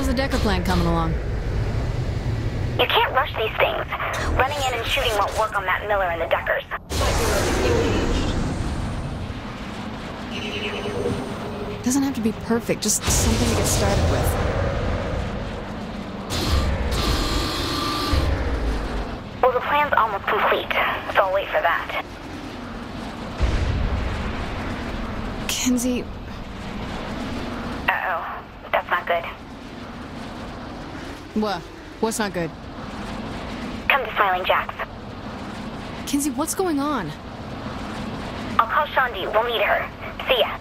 How's the Decker plan coming along? You can't rush these things. Running in and shooting won't work on that Miller and the Deckers. Doesn't have to be perfect, just something to get started with. Well, the plan's almost complete, so I'll wait for that. Kinsey... Uh-oh. That's not good. What? What's not good? Come to Smiling Jack's. Kinsey, what's going on? I'll call Shaundi. We'll meet her. See ya.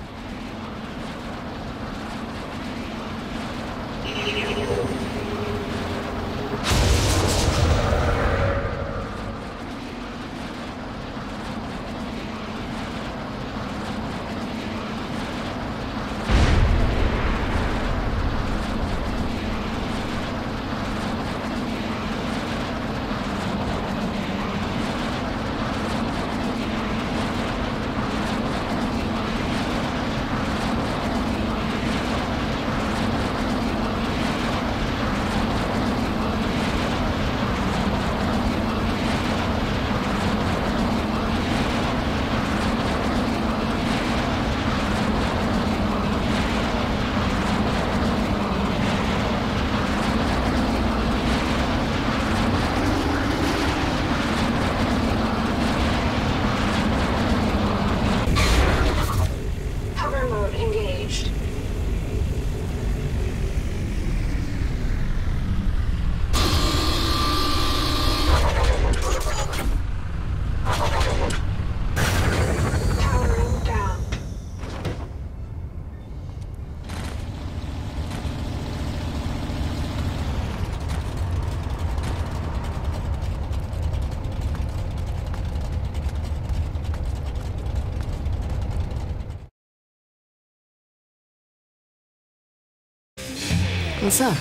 What's up?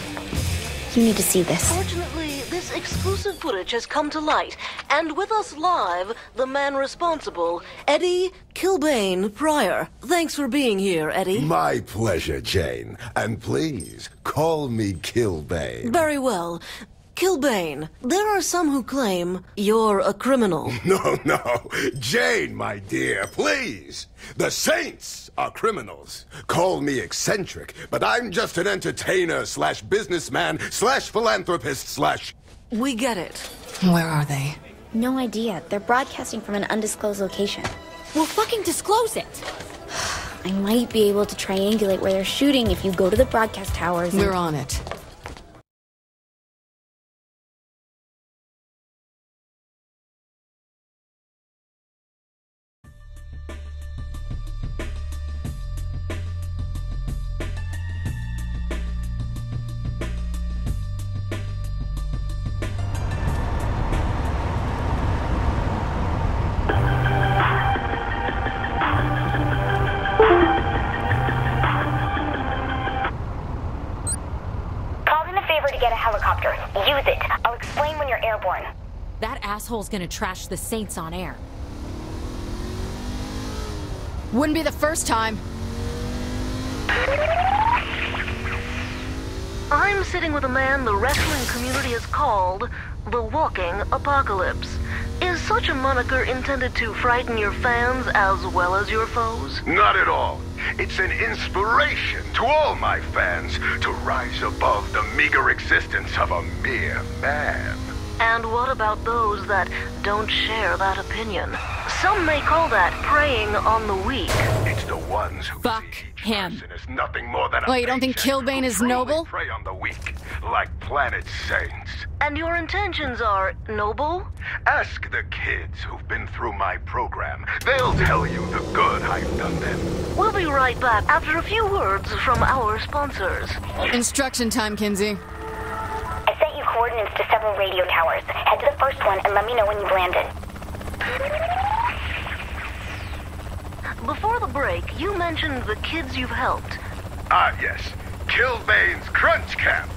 You need to see this. Fortunately, this exclusive footage has come to light, and with us live, the man responsible, Eddie Killbane Pryor. Thanks for being here, Eddie. My pleasure, Jane. And please, call me Killbane. Very well. Killbane, there are some who claim you're a criminal. No. Jane, my dear, please. The Saints are criminals. Call me eccentric, but I'm just an entertainer slash businessman slash philanthropist slash... We get it. Where are they? No idea. They're broadcasting from an undisclosed location. Well, fucking disclose it! I might be able to triangulate where they're shooting if you go to the broadcast towers and... We're on it. Use it. I'll explain when you're airborne. That asshole's gonna trash the Saints on air. Wouldn't be the first time. I'm sitting with a man the wrestling community has called the Walking Apocalypse. Is such a moniker intended to frighten your fans as well as your foes? Not at all. It's an inspiration to all my fans to rise above the meager existence of a mere man. And what about those that don't share that opinion? Some may call that preying on the weak. It's the ones who Fuck see each him. person as nothing more than a Well, you don't think paycheck Killbane who is truly noble? prey on the weak, like Planet Saints. And your intentions are noble? Ask the kids who've been through my program. They'll tell you the good I've done them. We'll be right back after a few words from our sponsors. Instruction time, Kinsey. I sent you coordinates to several radio towers. Head to the first one and let me know when you've landed. Before the break, you mentioned the kids you've helped. Ah, yes. Killbane's Crunch Camp.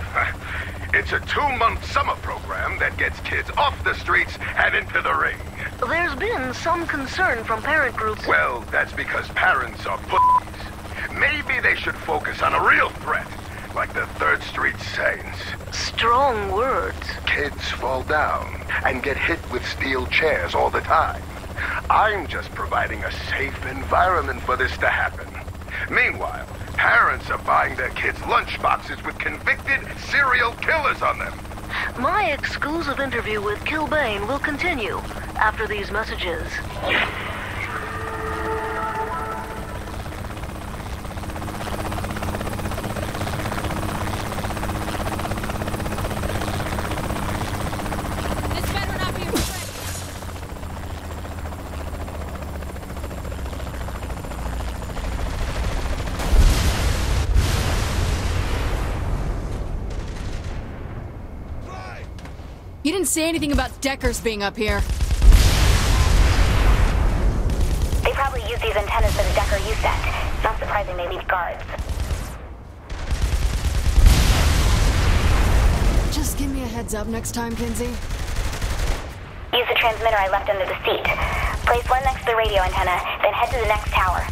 It's a 2-month summer program that gets kids off the streets and into the ring. There's been some concern from parent groups. Well, that's because parents are pussies. Maybe they should focus on a real threat. like the 3rd Street Saints. Strong words. Kids fall down and get hit with steel chairs all the time. I'm just providing a safe environment for this to happen. Meanwhile, parents are buying their kids lunchboxes with convicted serial killers on them. My exclusive interview with Killbane will continue after these messages. This better not be a trick. You didn't say anything about Deckers being up here. They probably use these antennas for the Decker you sent. Not surprising they leave guards. Just give me a heads up next time, Kinsey. Use the transmitter I left under the seat. Place one next to the radio antenna, then head to the next tower.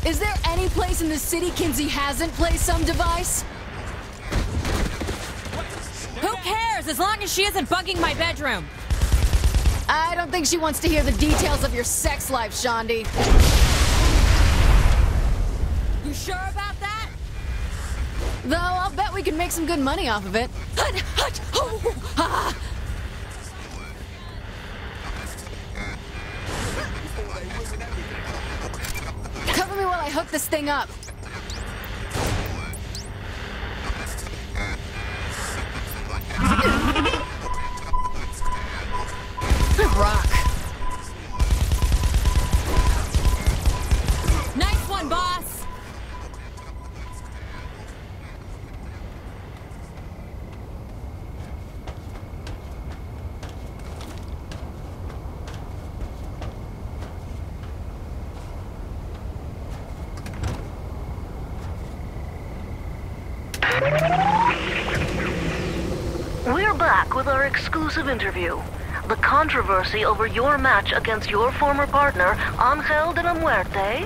Is there any place in the city Kinsey hasn't placed some device? Who cares, as long as she isn't bugging my bedroom? I don't think she wants to hear the details of your sex life, Shaundi. You sure about that? Though I'll bet we can make some good money off of it. Cover me while I hook this thing up. Rock. Nice one, boss! We're back with our exclusive interview. The controversy over your match against your former partner, Angel de la Muerte.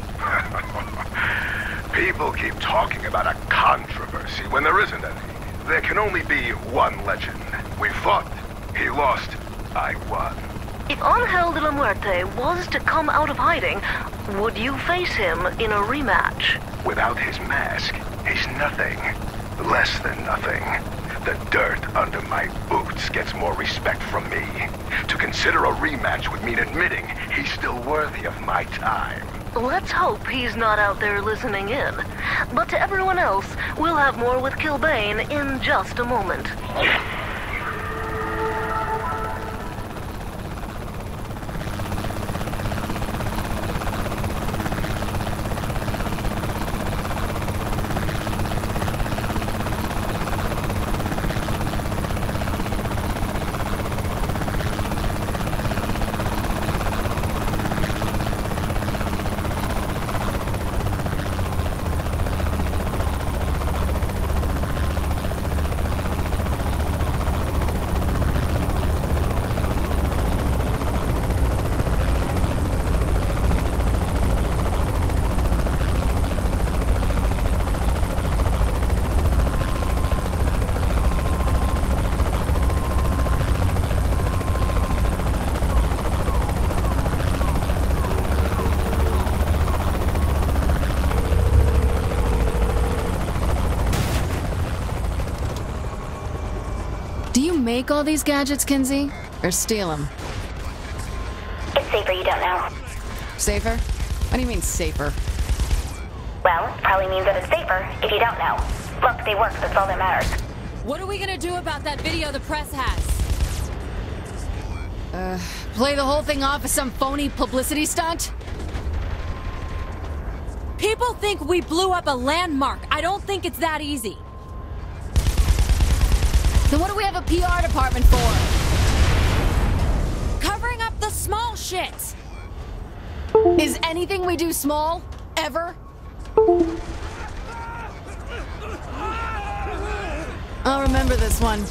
People keep talking about a controversy when there isn't any. There can only be one legend. We fought. He lost. I won. If Angel de la Muerte was to come out of hiding, would you face him in a rematch? Without his mask, he's nothing. Less than nothing. The dirt under my boots gets more respect from me. To consider a rematch would mean admitting he's still worthy of my time. Let's hope he's not out there listening in. But to everyone else, we'll have more with Killbane in just a moment. Do you make all these gadgets, Kinsey? Or steal them? It's safer you don't know. Safer? What do you mean, safer? Well, it probably means that it's safer if you don't know. Look, they work, that's all that matters. What are we gonna do about that video the press has? Play the whole thing off as some phony publicity stunt? People think we blew up a landmark. I don't think it's that easy. Then what do we have a PR department for? Covering up the small shit. Is anything we do small? Ever? I'll remember this one.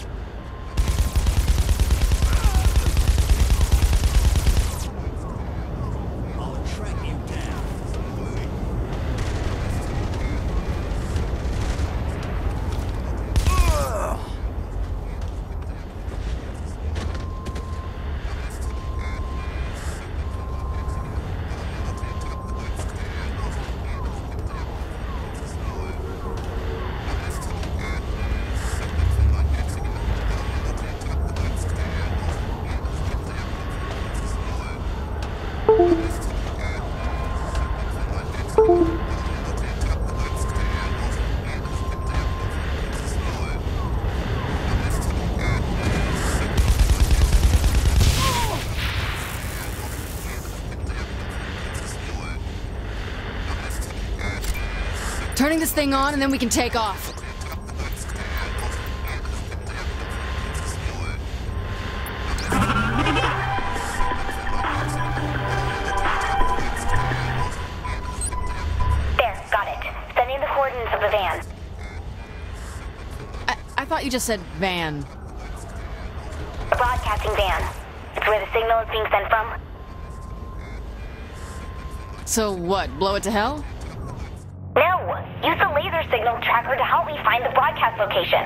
Turning this thing on and then we can take off. There, got it. Sending the coordinates of the van. I thought you just said van. A broadcasting van. It's where the signal is being sent from. So what, blow it to hell? No! Use the laser signal tracker to help me find the broadcast location.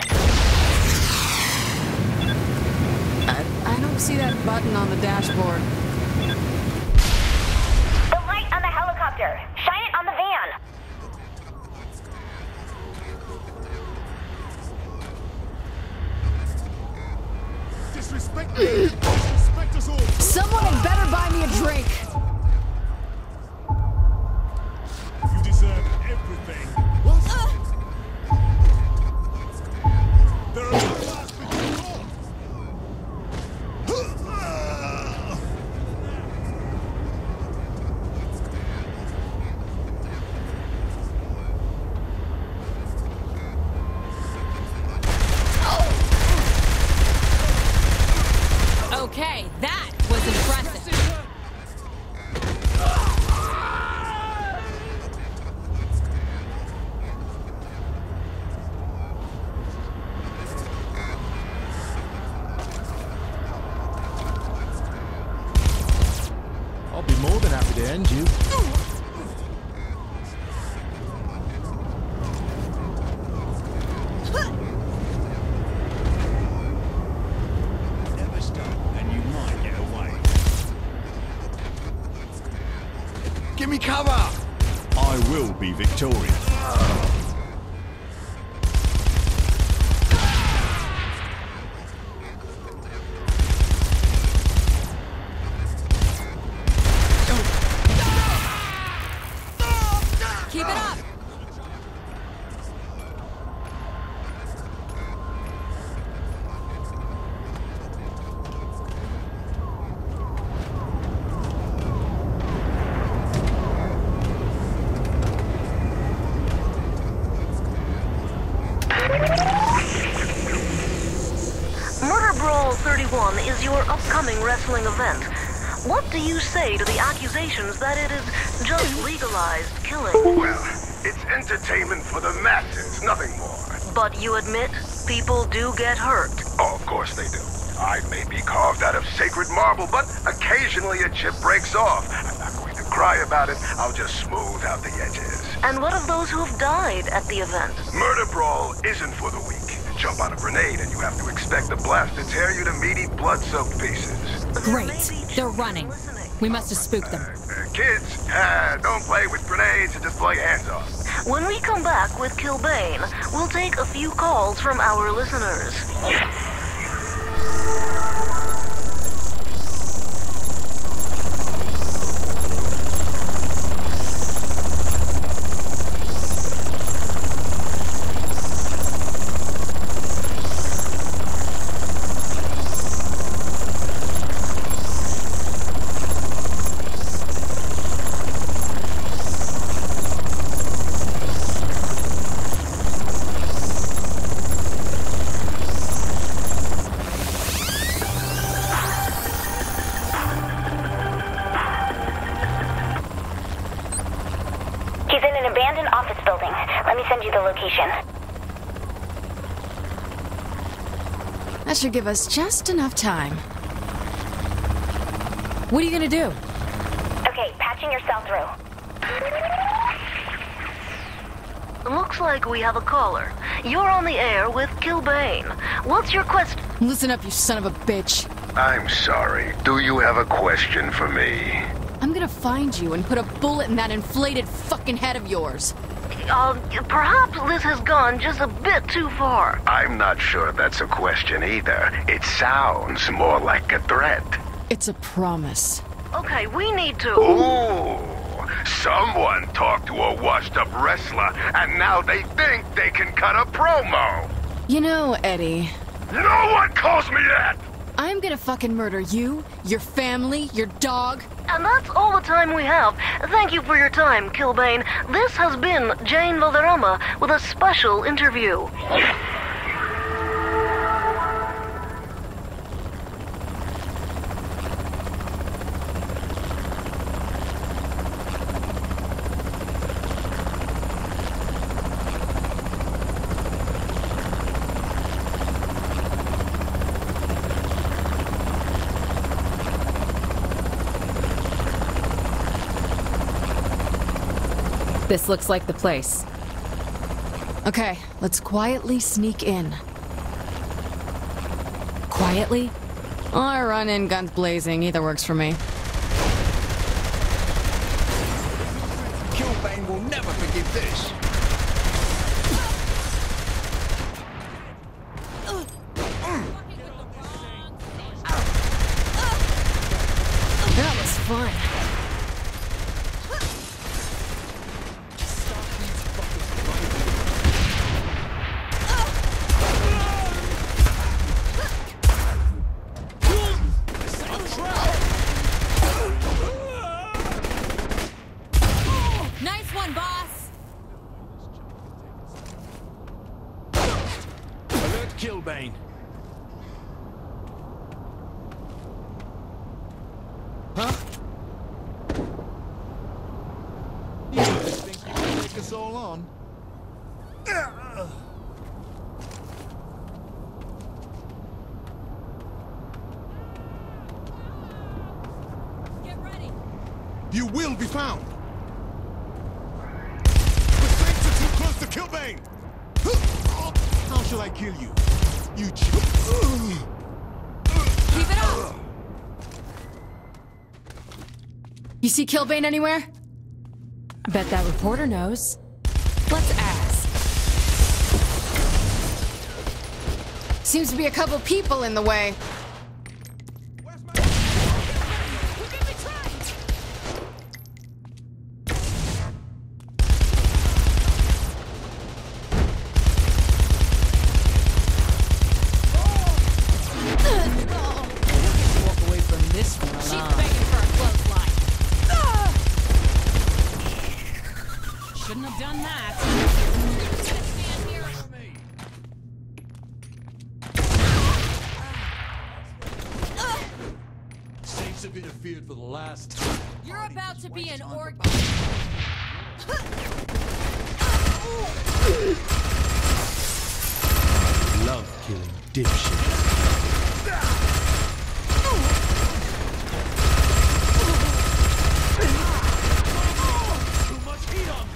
I don't see that button on the dashboard. The light on the helicopter! Shine it on the van! Disrespect me! Disrespect us all! Someone had better buy me a drink! You deserve everything. What? There are no last Okay, that was impressive. I'll be more than happy to end you. Never stop, and you might get away. Give me cover! I will be victorious. Keep it up. Murder Brawl 31 is your upcoming wrestling event. What do you say to the accusations that it is just legalized killing? Well, it's entertainment for the masses, nothing more. But you admit people do get hurt. Oh, of course they do. I may be carved out of sacred marble, but occasionally a chip breaks off. I'm not going to cry about it. I'll just smooth out the edges. And what of those who've died at the event? Murder Brawl isn't for the weak. Jump on a grenade and you have to expect the blast to tear you to meaty, blood-soaked pieces. Great. Maybe They're just running. listening. We must have spooked them. Kids, don't play with grenades and just play hands-off. When we come back with Killbane, we'll take a few calls from our listeners. He's in an abandoned office building. Let me send you the location. That should give us just enough time. What are you gonna do? Okay, patching your cell through. Looks like we have a caller. You're on the air with Killbane. What's your question? Listen up, you son of a bitch. I'm sorry. Do you have a question for me? I'm gonna find you and put a bullet in that inflated fucking head of yours. Perhaps this has gone just a bit too far. I'm not sure that's a question either. It sounds more like a threat. It's a promise. Okay, we need to... Ooh, someone talked to a washed-up wrestler, and now they think they can cut a promo. You know, Eddie, No one calls me that! I'm gonna fucking murder you, your family, your dog. And that's all the time we have. Thank you for your time, Killbane. This has been Jane Valderrama with a special interview. This looks like the place. Okay, let's quietly sneak in. Quietly? Or run in guns blazing, either works for me. Killbane will never forgive this. That was fun. Nice one, boss! Alert Killbane. Huh? You think you can take us all on? Get ready! You will be found. The Saints are too close to Killbane. How shall I kill you? You choose. Keep it up! You see Killbane anywhere? Bet that reporter knows. Let's ask. Seems to be a couple people in the way. Walk away from this one alive. She's begging for a clothesline. Shouldn't have done that. Gotta stand here. Saints have interfered for the last time. You're about to be an orc. Love killing dipshits. Too much heat on me.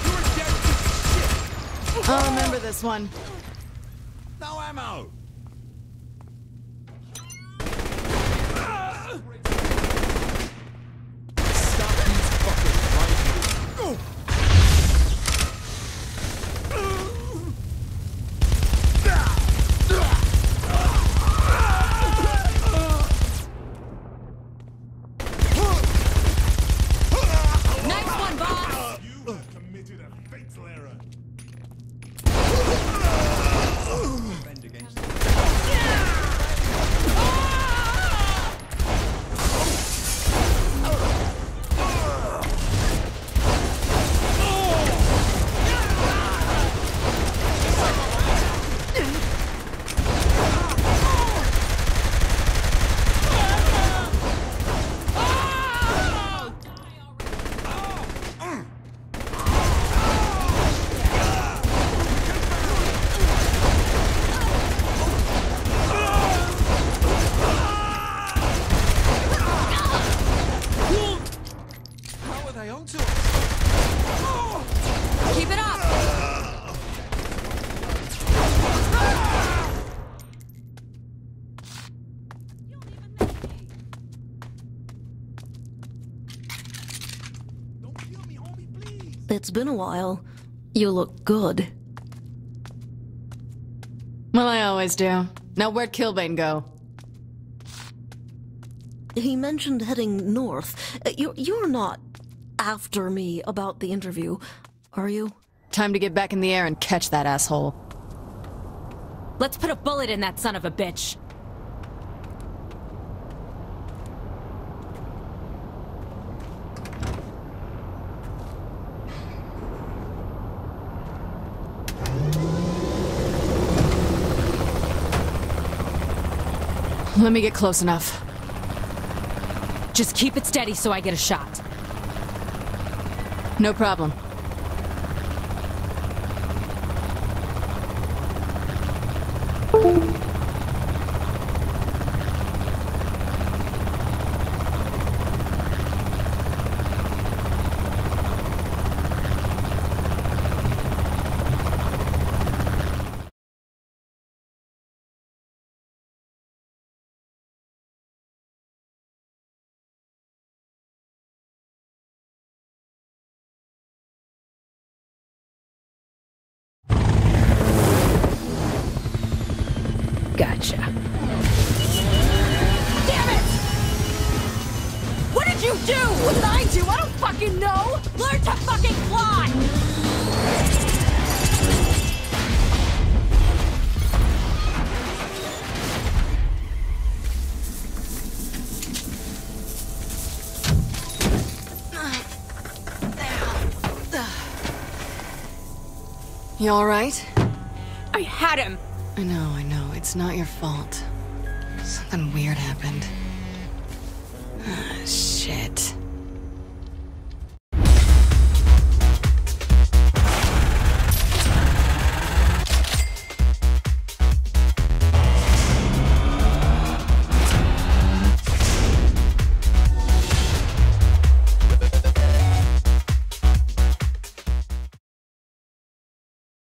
You're a dead piece of shit. I'll remember this one. No ammo. Stop these fuckers right here. Nice one, boss! You have committed a fatal error. Defend against How are they onto us? Keep it up! Don't kill me, homie, please. It's been a while. You look good. Well, I always do. Now, where'd Killbane go? He mentioned heading north. You're not after me about the interview, are you? Time to get back in the air and catch that asshole. Let's put a bullet in that son of a bitch. Let me get close enough. Just keep it steady so I get a shot. No problem. Gotcha. Damn it! What did you do? What did I do? I don't fucking know! Learn to fucking fly! You alright? I had him! I know. It's not your fault. Something weird happened. Ah, shit.